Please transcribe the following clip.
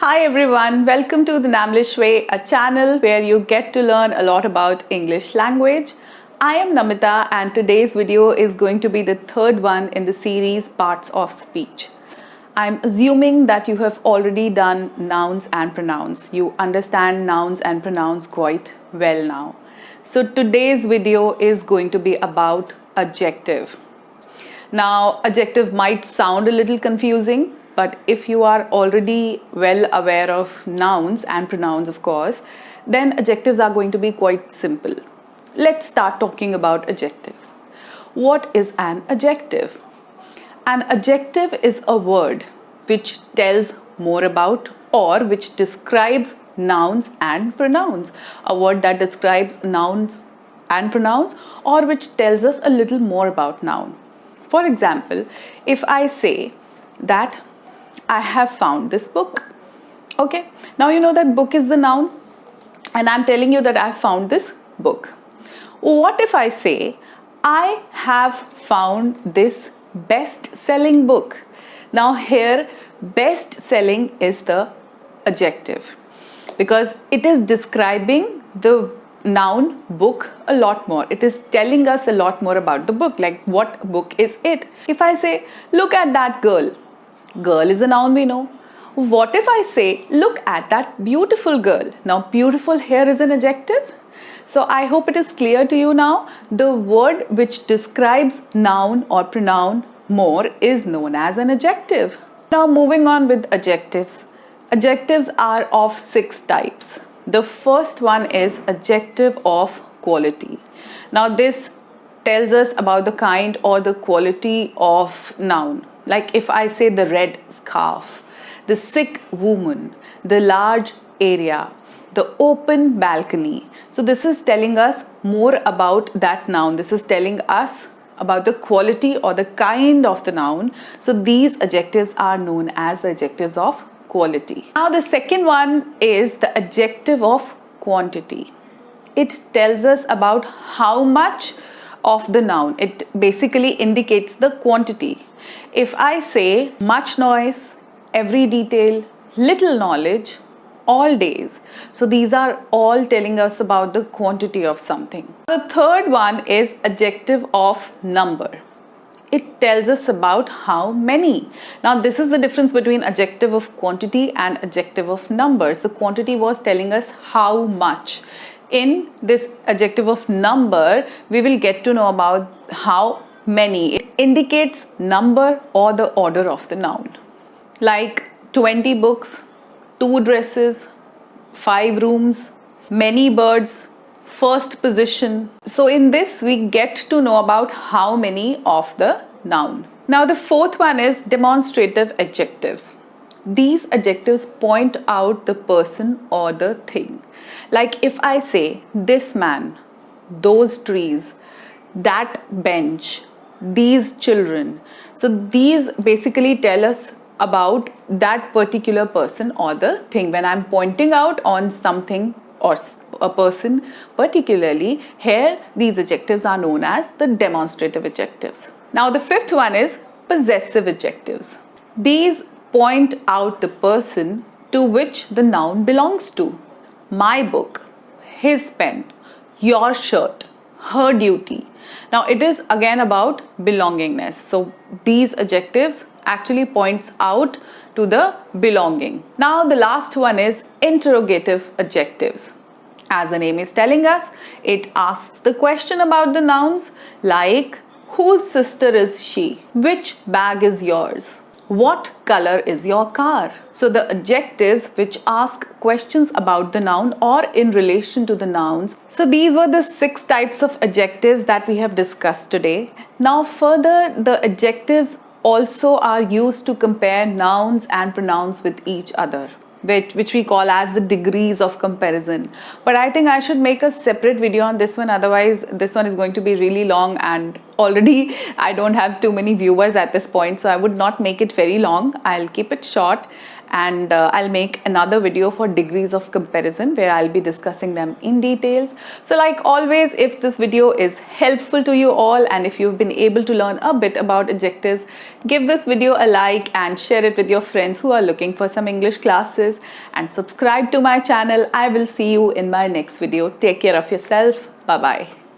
Hi everyone, welcome to the Namlish Way, a channel where you get to learn a lot about English language. I am Namita and today's video is going to be the third one in the series Parts of Speech. I'm assuming that you have already done nouns and pronouns. You understand nouns and pronouns quite well now. So today's video is going to be about adjective. Now, adjective might sound a little confusing, but if you are already well aware of nouns and pronouns, of course, then adjectives are going to be quite simple. Let's start talking about adjectives. What is an adjective? An adjective is a word which tells more about or which describes nouns and pronouns. A word that describes nouns and pronouns or which tells us a little more about noun. For example, if I say that I have found this book, okay, now you know that book is the noun and I'm telling you that I found this book. What if I say I have found this best-selling book? Now here, best-selling is the adjective because it is describing the noun book a lot more. It is telling us a lot more about the book, like what book is it. If I say look at that girl, girl is a noun we know. What if I say look at that beautiful girl? Now beautiful here is an adjective. So I hope it is clear to you now. The word which describes noun or pronoun more is known as an adjective. Now moving on with adjectives. Adjectives are of 6 types. The first one is adjective of quality. Now this tells us about the kind or the quality of noun. Like if I say the red scarf, the sick woman, the large area, the open balcony. So this is telling us more about that noun. This is telling us about the quality or the kind of the noun. So these adjectives are known as adjectives of quality. Now the second one is the adjective of quantity. It tells us about how much of the noun. It basically indicates the quantity. If I say much noise, every detail, little knowledge, all days. So these are all telling us about the quantity of something. The third one is adjective of number. It tells us about how many. Now this is the difference between adjective of quantity and adjective of numbers. The quantity was telling us how much. In this adjective of number, we will get to know about how many. It indicates number or the order of the noun. Like 20 books, 2 dresses, 5 rooms, many birds, first position. So in this we get to know about how many of the noun. Now the fourth one is demonstrative adjectives. These adjectives point out the person or the thing. Like if I say this man, those trees, that bench, these children. So these basically tell us about that particular person or the thing. When I'm pointing out on something or a person particularly, here these adjectives are known as the demonstrative adjectives. Now the fifth one is possessive adjectives. These point out the person to which the noun belongs to. My book, his pen, your shirt, her duty. Now it is again about belongingness. So these adjectives actually points out to the belonging. Now the last one is interrogative adjectives. As the name is telling us, it asks the question about the nouns like whose sister is she? Which bag is yours? What color is your car? So the adjectives which ask questions about the noun or in relation to the nouns. So these were the 6 types of adjectives that we have discussed today. Now further, the adjectives also are used to compare nouns and pronouns with each other, which we call as the degrees of comparison. But I think I should make a separate video on this one, otherwise this one is going to be really long and already I don't have too many viewers at this point, so I would not make it very long. I'll keep it short and I'll make another video for degrees of comparison where I'll be discussing them in details. So like always, if this video is helpful to you all and if you've been able to learn a bit about adjectives, give this video a like and share it with your friends who are looking for some English classes, and subscribe to my channel. I will see you in my next video. Take care of yourself. Bye bye.